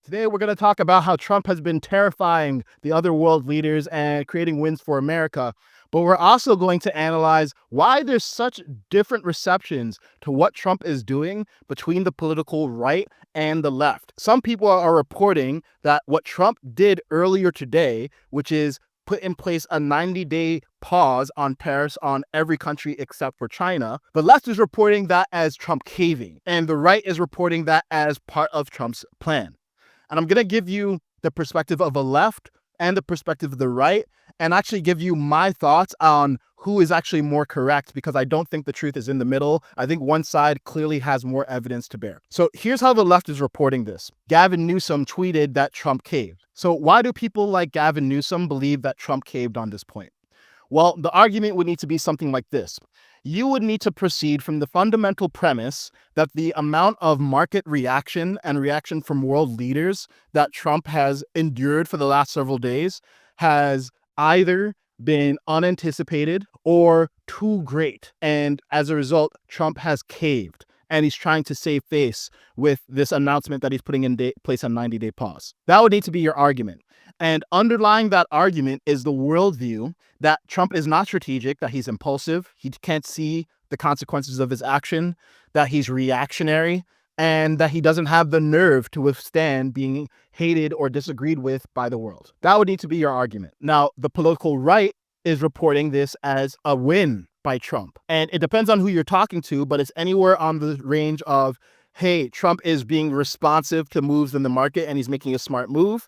Today, we're going to talk about how Trump has been terrifying the other world leaders and creating wins for America. But we're also going to analyze why there's such different receptions to what Trump is doing between the political right and the left. Some people are reporting that what Trump did earlier today, which is put in place a 90-day pause on tariffs on every country except for China. The left is reporting that as Trump caving, and the right is reporting that as part of Trump's plan. And I'm going to give you the perspective of the left and the perspective of the right, and actually give you my thoughts on who is actually more correct, because I don't think the truth is in the middle. I think one side clearly has more evidence to bear. So here's how the left is reporting this. Gavin Newsom tweeted that Trump caved. So why do people like Gavin Newsom believe that Trump caved on this point? Well, the argument would need to be something like this. You would need to proceed from the fundamental premise that the amount of market reaction and reaction from world leaders that Trump has endured for the last several days has either been unanticipated or too great. And as a result, Trump has caved. And he's trying to save face with this announcement that he's putting in place a 90-day pause. That would need to be your argument. And underlying that argument is the worldview that Trump is not strategic, that he's impulsive, he can't see the consequences of his action, that he's reactionary, and that he doesn't have the nerve to withstand being hated or disagreed with by the world. That would need to be your argument. Now, the political right is reporting this as a win by Trump. And it depends on who you're talking to, but it's anywhere on the range of, hey, Trump is being responsive to moves in the market and he's making a smart move,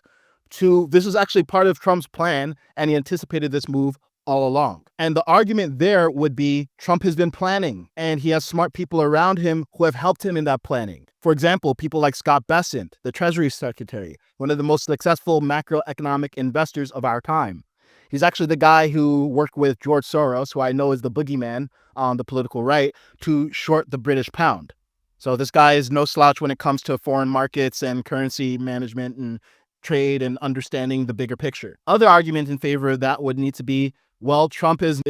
to this is actually part of Trump's plan and he anticipated this move all along. And the argument there would be Trump has been planning and he has smart people around him who have helped him in that planning. For example, people like Scott Bessent, the Treasury Secretary, one of the most successful macroeconomic investors of our time. He's actually the guy who worked with George Soros, who I know is the boogeyman on the political right, to short the British pound. So this guy is no slouch when it comes to foreign markets and currency management and trade and understanding the bigger picture. Other arguments in favor of that would need to be, well, Trump is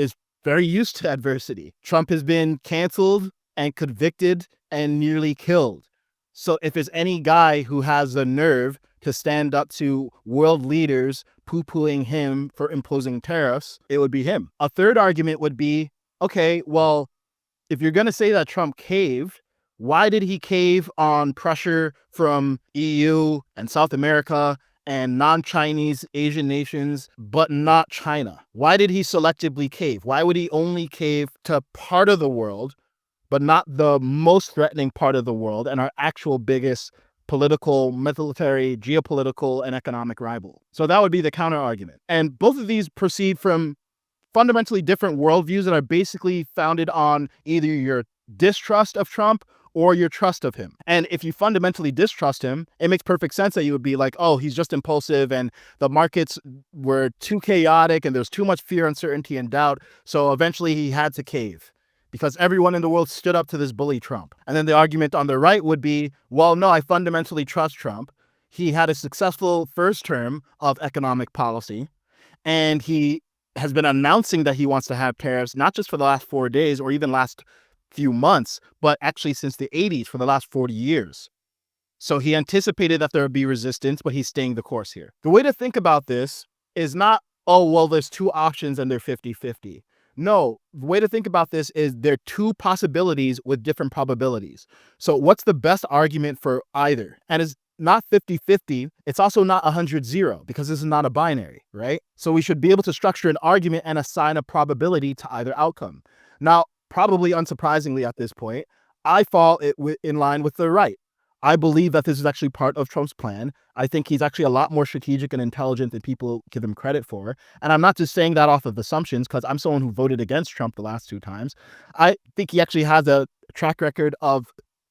very used to adversity. Trump has been canceled and convicted and nearly killed. So if there's any guy who has the nerve to stand up to world leaders poo-pooing him for imposing tariffs, it would be him. A third argument would be, okay, well, if you're going to say that Trump caved, why did he cave on pressure from EU and South America and non-Chinese Asian nations, but not China? Why did he selectively cave? Why would he only cave to part of the world, but not the most threatening part of the world and our actual biggest political, military, geopolitical, and economic rival? So that would be the counter argument. And both of these proceed from fundamentally different worldviews that are basically founded on either your distrust of Trump or your trust of him. And if you fundamentally distrust him, it makes perfect sense that you would be like, oh, he's just impulsive and the markets were too chaotic and there's too much fear, uncertainty, and doubt. So eventually he had to cave, because everyone in the world stood up to this bully Trump. And then the argument on the right would be, well, no, I fundamentally trust Trump. He had a successful first term of economic policy, and he has been announcing that he wants to have tariffs, not just for the last 4 days or even last few months, but actually since the 80s, for the last 40 years. So he anticipated that there would be resistance, but he's staying the course here. The way to think about this is not, oh, well, there's two options and they're 50-50. No, the way to think about this is there are two possibilities with different probabilities. So what's the best argument for either? And it's not 50-50. It's also not 100-0, because this is not a binary, right? So we should be able to structure an argument and assign a probability to either outcome. Now, probably unsurprisingly at this point, I fall in line with the right. I believe that this is actually part of Trump's plan. I think he's actually a lot more strategic and intelligent than people give him credit for. And I'm not just saying that off of assumptions, because I'm someone who voted against Trump the last 2 times. I think he actually has a track record of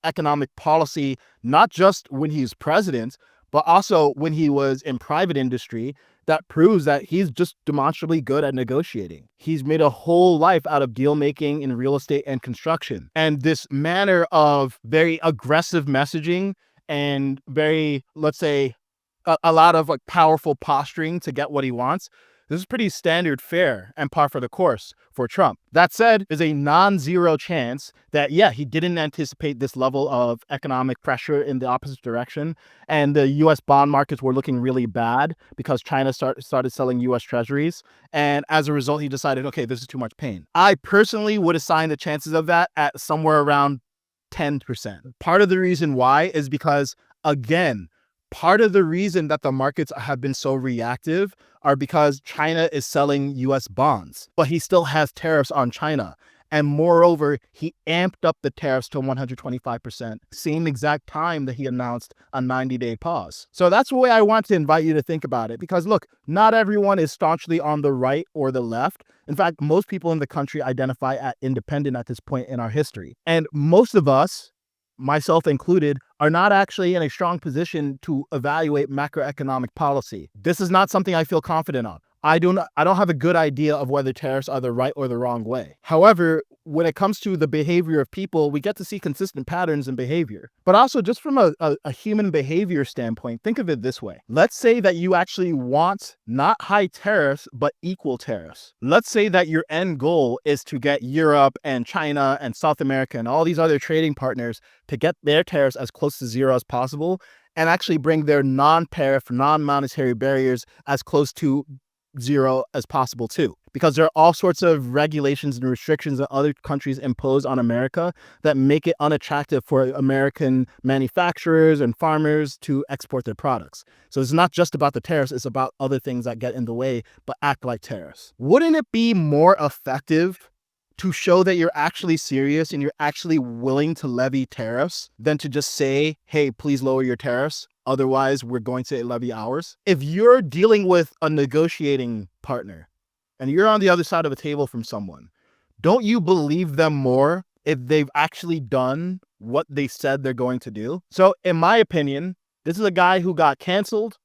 economic policy, not just when he's president, but also when he was in private industry, that proves that he's just demonstrably good at negotiating. He's made a whole life out of deal making in real estate and construction. And this manner of very aggressive messaging and very, let's say, a lot of like powerful posturing to get what he wants, This is pretty standard fare and par for the course for Trump. That said, there's a non-zero chance that, yeah, he didn't anticipate this level of economic pressure in the opposite direction. And the US bond markets were looking really bad because China started selling US treasuries. And as a result, he decided, okay, this is too much pain. I personally would assign the chances of that at somewhere around 10%. Part of the reason why is because, again, part of the reason that the markets have been so reactive are because China is selling US bonds, but he still has tariffs on China. And moreover, he amped up the tariffs to 125%, same exact time that he announced a 90-day pause. So that's the way I want to invite you to think about it. Because look, not everyone is staunchly on the right or the left. In fact, most people in the country identify as independent at this point in our history. And most of us, myself included, are not actually in a strong position to evaluate macroeconomic policy. This is not something I feel confident on. I don't have a good idea of whether tariffs are the right or the wrong way. However, when it comes to the behavior of people, we get to see consistent patterns in behavior. But also, just from a human behavior standpoint, think of it this way. Let's say that you actually want not high tariffs, but equal tariffs. Let's say that your end goal is to get Europe and China and South America and all these other trading partners to get their tariffs as close to zero as possible and actually bring their non-tariff, non-monetary barriers as close to zero as possible too, because there are all sorts of regulations and restrictions that other countries impose on America that make it unattractive for American manufacturers and farmers to export their products. So it's not just about the tariffs, it's about other things that get in the way but act like tariffs. Wouldn't it be more effective to show that you're actually serious and you're actually willing to levy tariffs than to just say, hey, please lower your tariffs, otherwise we're going to levy ours? If you're dealing with a negotiating partner and you're on the other side of a table from someone, don't you believe them more if they've actually done what they said they're going to do? So in my opinion, this is a guy who got canceled,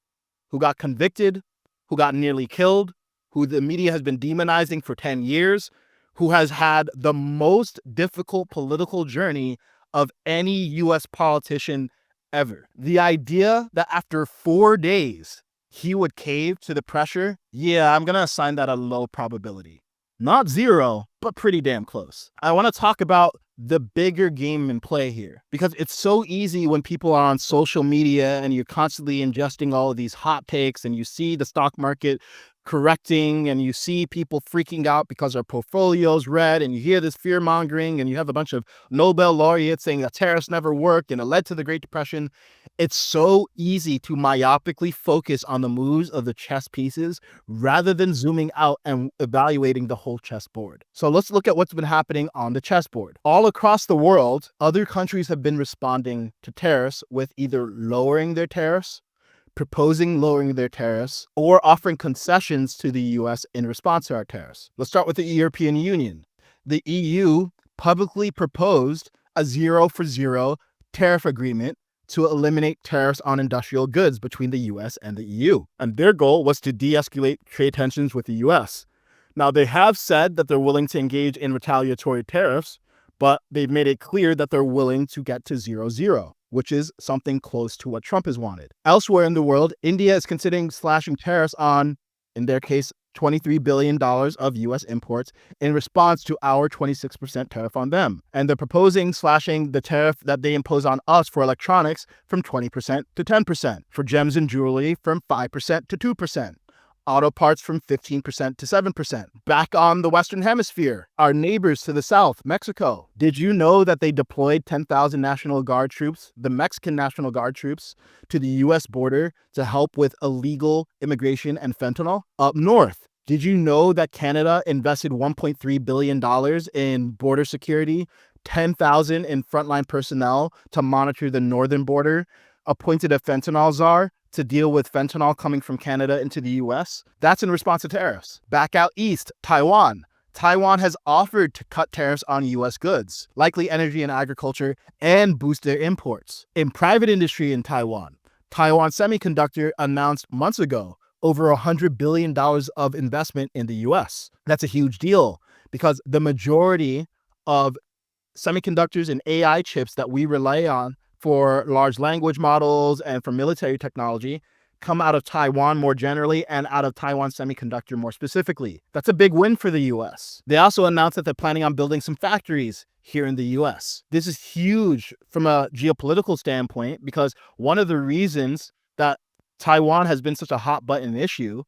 who got convicted, who got nearly killed, who the media has been demonizing for 10 years, who has had the most difficult political journey of any US politician ever. The idea that after 4 days, he would cave to the pressure, yeah, I'm going to assign that a low probability. Not zero, but pretty damn close. I want to talk about the bigger game in play here, because it's so easy when people are on social media and you're constantly ingesting all of these hot takes and you see the stock market correcting and you see people freaking out because their portfolio's red and you hear this fear mongering and you have a bunch of Nobel laureates saying that tariffs never worked and it led to the Great Depression. It's so easy to myopically focus on the moves of the chess pieces rather than zooming out and evaluating the whole chessboard. So let's look at what's been happening on the chessboard. All across the world, other countries have been responding to tariffs with either lowering their tariffs, proposing lowering their tariffs, or offering concessions to the US in response to our tariffs. Let's start with the European Union. The EU publicly proposed a 0 for 0 tariff agreement to eliminate tariffs on industrial goods between the US and the EU. And their goal was to de-escalate trade tensions with the US. Now, they have said that they're willing to engage in retaliatory tariffs, but they've made it clear that they're willing to get to 0-0. Which is something close to what Trump has wanted. Elsewhere in the world, India is considering slashing tariffs on, in their case, $23 billion of US imports in response to our 26% tariff on them. And they're proposing slashing the tariff that they impose on us for electronics from 20% to 10%, for gems and jewelry from 5% to 2%. Auto parts from 15% to 7%. Back on the Western Hemisphere, our neighbors to the south, Mexico. Did you know that they deployed 10,000 National Guard troops, the Mexican National Guard troops, to the US border to help with illegal immigration and fentanyl? Up north, did you know that Canada invested $1.3 billion in border security, 10,000 in frontline personnel to monitor the northern border, appointed a fentanyl czar to deal with fentanyl coming from Canada into the US? That's in response to tariffs. Back out east, Taiwan. Taiwan has offered to cut tariffs on US goods, likely energy and agriculture, and boost their imports. In private industry in Taiwan, Taiwan Semiconductor announced months ago over $100 billion of investment in the US. That's a huge deal because the majority of semiconductors and AI chips that we rely on for large language models and for military technology, come out of Taiwan more generally and out of Taiwan Semiconductor more specifically. That's a big win for the US. They also announced that they're planning on building some factories here in the US. This is huge from a geopolitical standpoint because one of the reasons that Taiwan has been such a hot button issue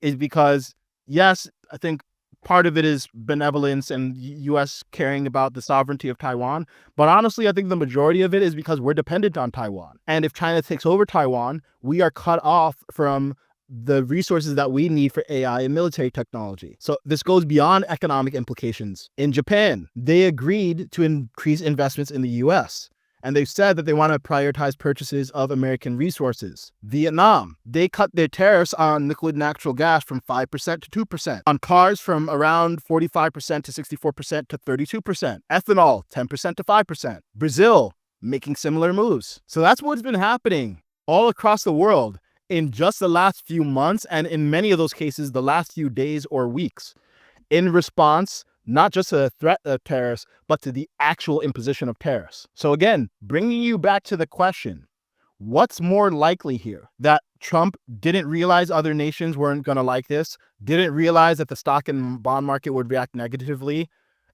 is because, yes, I think part of it is benevolence and U.S. caring about the sovereignty of Taiwan. But honestly, I think the majority of it is because we're dependent on Taiwan. And if China takes over Taiwan, we are cut off from the resources that we need for AI and military technology. So this goes beyond economic implications. In Japan, they agreed to increase investments in the U.S., and they've said that they want to prioritize purchases of American resources. Vietnam, they cut their tariffs on liquid natural gas from 5% to 2%, on cars from around 45% to 64% to 32%, ethanol 10% to 5%. Brazil, making similar moves. So that's what's been happening all across the world in just the last few months, and in many of those cases, the last few days or weeks, in response not just to the threat of tariffs, but to the actual imposition of tariffs. So again, bringing you back to the question, what's more likely here? That Trump didn't realize other nations weren't going to like this, didn't realize that the stock and bond market would react negatively,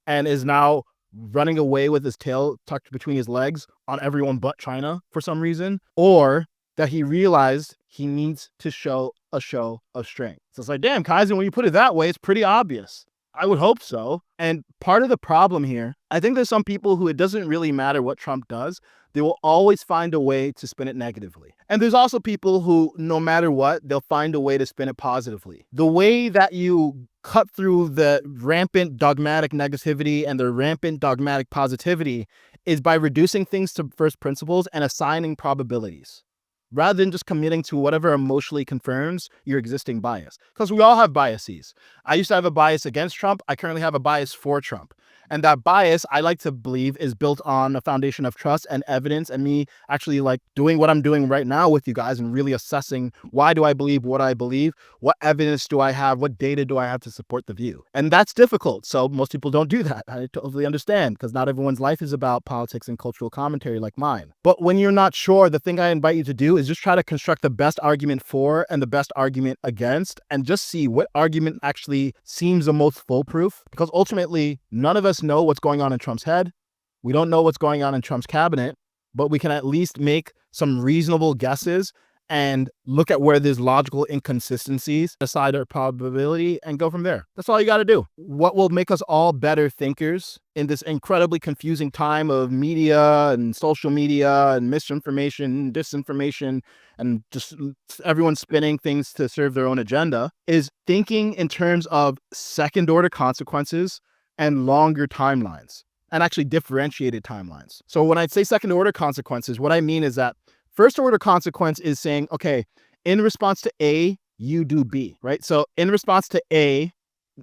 and is now running away with his tail tucked between his legs on everyone but China for some reason, or that he realized he needs to show a show of strength. So it's like, damn, Kaizen, when you put it that way, it's pretty obvious. I would hope so. And part of the problem here, I think there's some people who it doesn't really matter what Trump does. They will always find a way to spin it negatively. And there's also people who, no matter what, they'll find a way to spin it positively. The way that you cut through the rampant dogmatic negativity and the rampant dogmatic positivity is by reducing things to first principles and assigning probabilities, rather than just committing to whatever emotionally confirms your existing bias. Because we all have biases. I used to have a bias against Trump. I currently have a bias for Trump. And that bias, I like to believe, is built on a foundation of trust and evidence, and me actually like doing what I'm doing right now with you guys and really assessing, why do I believe what I believe? What evidence do I have? What data do I have to support the view? And that's difficult. So most people don't do that. I totally understand, because not everyone's life is about politics and cultural commentary like mine. But when you're not sure, the thing I invite you to do is just try to construct the best argument for and the best argument against, and just see what argument actually seems the most foolproof. Because ultimately, none of us know what's going on in Trump's head. We don't know what's going on in Trump's cabinet, but we can at least make some reasonable guesses and look at where there's logical inconsistencies, decide our probability, and go from there. That's all you got to do. What will make us all better thinkers in this incredibly confusing time of media and social media and misinformation, disinformation, and just everyone spinning things to serve their own agenda, is thinking in terms of second-order consequences and longer timelines, and actually differentiated timelines. So when I say second-order consequences, what I mean is that first-order consequence is saying, okay, in response to A, you do B, right? So in response to A,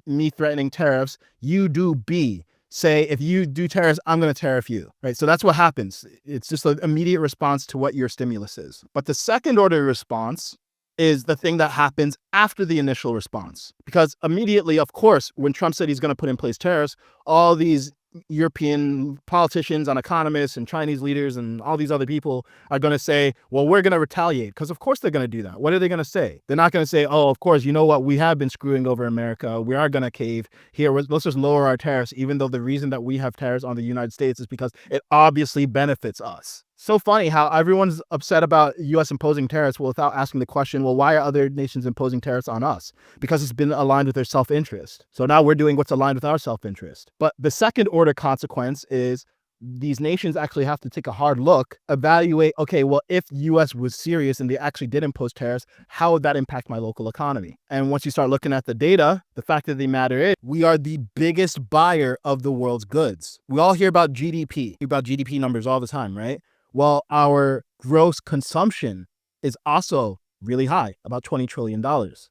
me threatening tariffs, you do B. Say, if you do tariffs, I'm going to tariff you, right? So that's what happens. It's just an immediate response to what your stimulus is. But the second-order response is the thing that happens after the initial response. Because immediately, of course, when Trump said he's going to put in place tariffs, all these European politicians and economists and Chinese leaders and all these other people are going to say, well, we're going to retaliate. Because of course they're going to do that. What are they going to say? They're not going to say, oh, of course, you know what? We have been screwing over America. We are going to cave here. Let's just lower our tariffs, even though the reason that we have tariffs on the United States is because it obviously benefits us. So funny how everyone's upset about U.S. imposing tariffs without asking the question, well, why are other nations imposing tariffs on us? Because it's been aligned with their self-interest. So now we're doing what's aligned with our self-interest. But the second order consequence is these nations actually have to take a hard look, evaluate, okay, well, if U.S. was serious and they actually did impose tariffs, how would that impact my local economy? And once you start looking at the data, the fact of the matter is we are the biggest buyer of the world's goods. We all hear about GDP, numbers all the time, right? Well, our gross consumption is also really high, about $20 trillion.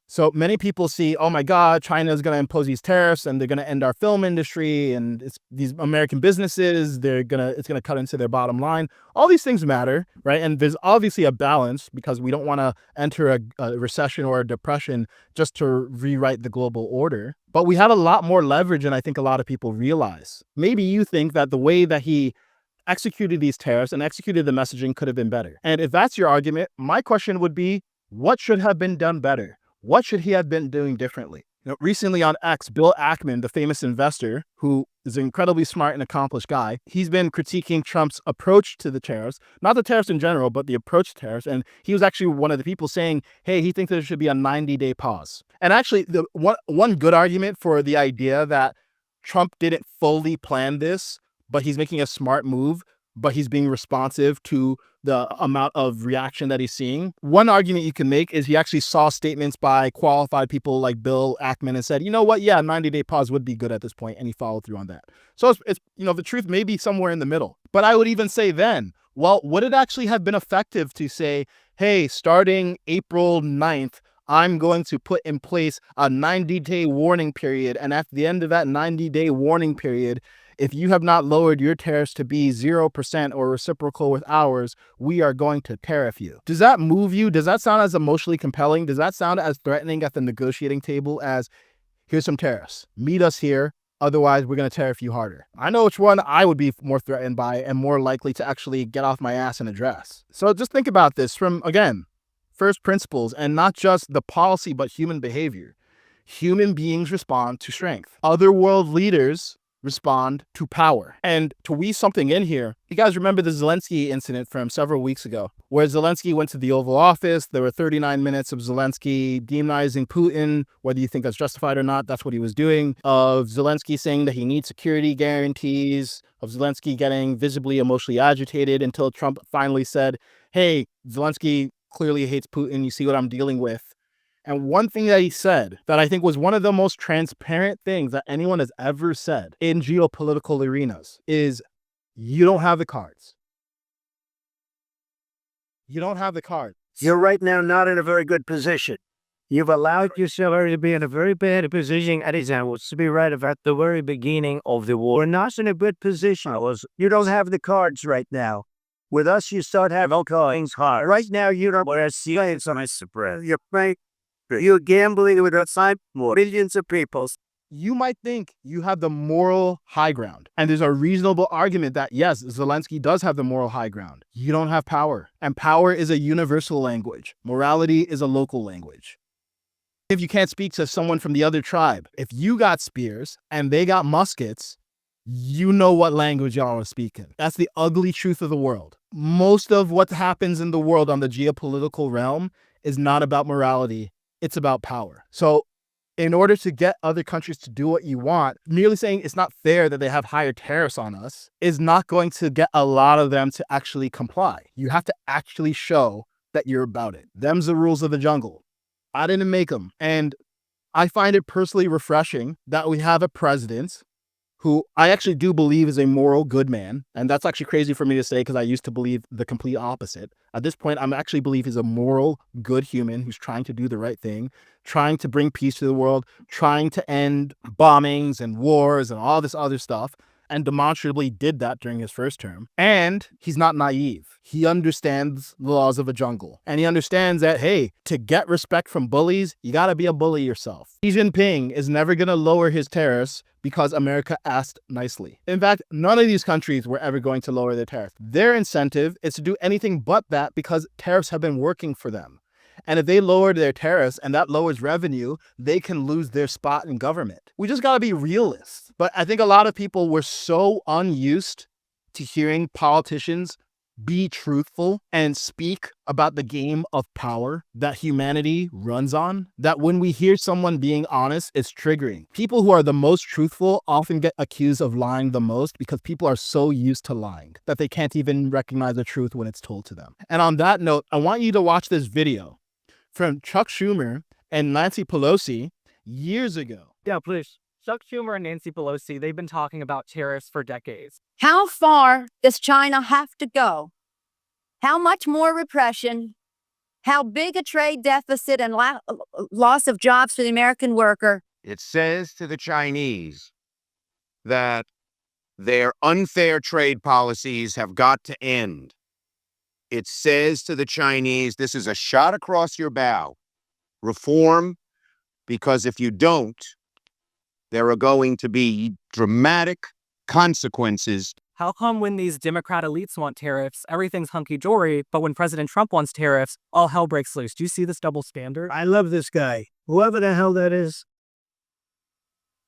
So many people see, oh my God, China is going to impose these tariffs and they're going to end our film industry, and it's these American businesses, it's going to cut into their bottom line. All these things matter, right? And there's obviously a balance, because we don't want to enter a recession or a depression just to rewrite the global order. But we have a lot more leverage than I think a lot of people realize. Maybe you think that the way that he executed these tariffs and executed the messaging could have been better. And if that's your argument, my question would be, What should have been done better? What should he have been doing differently? Recently on X, Bill Ackman, the famous investor who is an incredibly smart and accomplished guy, he's been critiquing Trump's approach to the tariffs, not the tariffs in general, but the approach to tariffs. And he was actually one of the people saying, hey, he thinks there should be a 90-day pause. And actually, the one good argument for the idea that Trump didn't fully plan this, but he's making a smart move, but he's being responsive to the amount of reaction that he's seeing. One argument you can make is he actually saw statements by qualified people like Bill Ackman and said, you know what? Yeah, 90-day pause would be good at this point. And he followed through on that. So it's the truth may be somewhere in the middle. But I would even say then, well, would it actually have been effective to say, hey, starting April 9th, I'm going to put in place a 90-day warning period. And at the end of that 90-day warning period, if you have not lowered your tariffs to be 0% or reciprocal with ours, we are going to tariff you. Does that move you? Does that sound as emotionally compelling? Does that sound as threatening at the negotiating table as, here's some tariffs, meet us here, otherwise we're going to tariff you harder? I know which one I would be more threatened by and more likely to actually get off my ass and address. So just think about this from, again, first principles, and not just the policy, but human behavior. Human beings respond to strength. Other world leaders respond to power. And to weave something in here, you guys remember the Zelensky incident from several weeks ago, where Zelensky went to the Oval Office. There were 39 minutes of Zelensky demonizing Putin, whether you think that's justified or not, that's what he was doing, of Zelensky saying that he needs security guarantees, of Zelensky getting visibly emotionally agitated until Trump finally said, hey, Zelensky clearly hates Putin. You see what I'm dealing with. And one thing that he said that I think was one of the most transparent things that anyone has ever said in geopolitical arenas is, you don't have the cards. You don't have the cards. You're right now not in a very good position. You've allowed yourself to be in a very bad position at examples to be right about the very beginning of the war. We're not in a good position. You don't have the cards right now. With us, you start having cards. Right now, you don't wear CIS on a spread. You're gambling with outside millions of people. You might think you have the moral high ground. And there's a reasonable argument that, yes, Zelensky does have the moral high ground. You don't have power. And power is a universal language. Morality is a local language. If you can't speak to someone from the other tribe, if you got spears and they got muskets, you know what language y'all are speaking. That's the ugly truth of the world. Most of what happens in the world on the geopolitical realm is not about morality. It's about power. So in order to get other countries to do what you want, merely saying it's not fair that they have higher tariffs on us is not going to get a lot of them to actually comply. You have to actually show that you're about it. Them's the rules of the jungle. I didn't make them. And I find it personally refreshing that we have a president who I actually do believe is a moral good man. And that's actually crazy for me to say because I used to believe the complete opposite. At this point, I'm actually believe he's a moral good human who's trying to do the right thing, trying to bring peace to the world, trying to end bombings and wars and all this other stuff, and demonstrably did that during his first term. And he's not naive. He understands the laws of a jungle. And he understands that, hey, to get respect from bullies, you gotta be a bully yourself. Xi Jinping is never gonna lower his tariffs because America asked nicely. In fact, none of these countries were ever going to lower their tariff. Their incentive is to do anything but that because tariffs have been working for them. And if they lowered their tariffs and that lowers revenue, they can lose their spot in government. We just got to be realists. But I think a lot of people were so unused to hearing politicians be truthful and speak about the game of power that humanity runs on, that when we hear someone being honest, it's triggering. People who are the most truthful often get accused of lying the most because people are so used to lying that they can't even recognize the truth when it's told to them. And on that note, I want you to watch this video from Chuck Schumer and Nancy Pelosi years ago. Yeah, please. Chuck Schumer and Nancy Pelosi, they've been talking about tariffs for decades. How far does China have to go? How much more repression? How big a trade deficit and loss of jobs for the American worker? It says to the Chinese that their unfair trade policies have got to end. It says to the Chinese, this is a shot across your bow. Reform, because if you don't, there are going to be dramatic consequences. How come when these Democrat elites want tariffs, everything's hunky-dory, but when President Trump wants tariffs, all hell breaks loose? Do you see this double standard? I love this guy. Whoever the hell that is.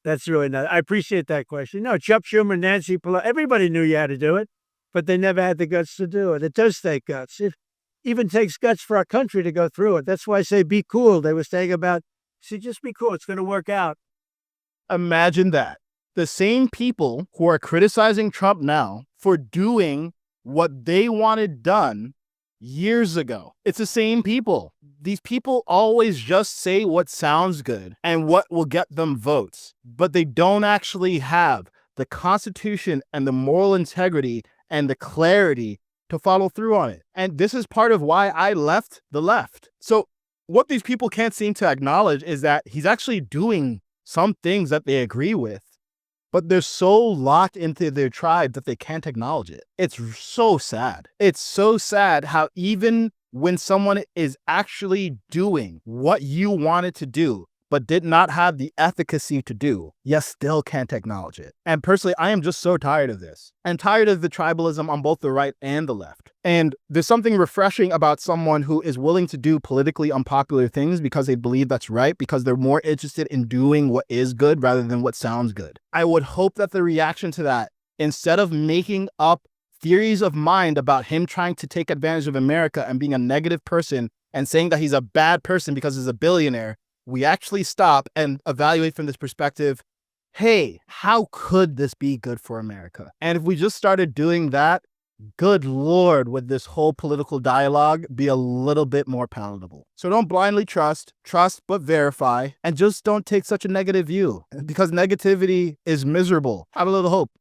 That's really nice. I appreciate that question. No, Chuck Schumer, Nancy Pelosi, everybody knew you had to do it, but they never had the guts to do it. It does take guts. It even takes guts for our country to go through it. That's why I say be cool. They were saying about, see, just be cool. It's going to work out. Imagine that. The same people who are criticizing Trump now for doing what they wanted done years ago. It's the same people. These people always just say what sounds good and what will get them votes, but they don't actually have the Constitution and the moral integrity and the clarity to follow through on it. And this is part of why I left the left. So what these people can't seem to acknowledge is that he's actually doing some things that they agree with, but they're so locked into their tribe that they can't acknowledge it. It's so sad. It's so sad how even when someone is actually doing what you wanted to do, but did not have the efficacy to do, you still can't acknowledge it. And personally, I am just so tired of this. I'm tired of the tribalism on both the right and the left. And there's something refreshing about someone who is willing to do politically unpopular things because they believe that's right, because they're more interested in doing what is good rather than what sounds good. I would hope that the reaction to that, instead of making up theories of mind about him trying to take advantage of America and being a negative person and saying that he's a bad person because he's a billionaire, we actually stop and evaluate from this perspective, hey, how could this be good for America? And if we just started doing that, good Lord, would this whole political dialogue be a little bit more palatable. So don't blindly trust but verify, and just don't take such a negative view, because negativity is miserable. Have a little hope.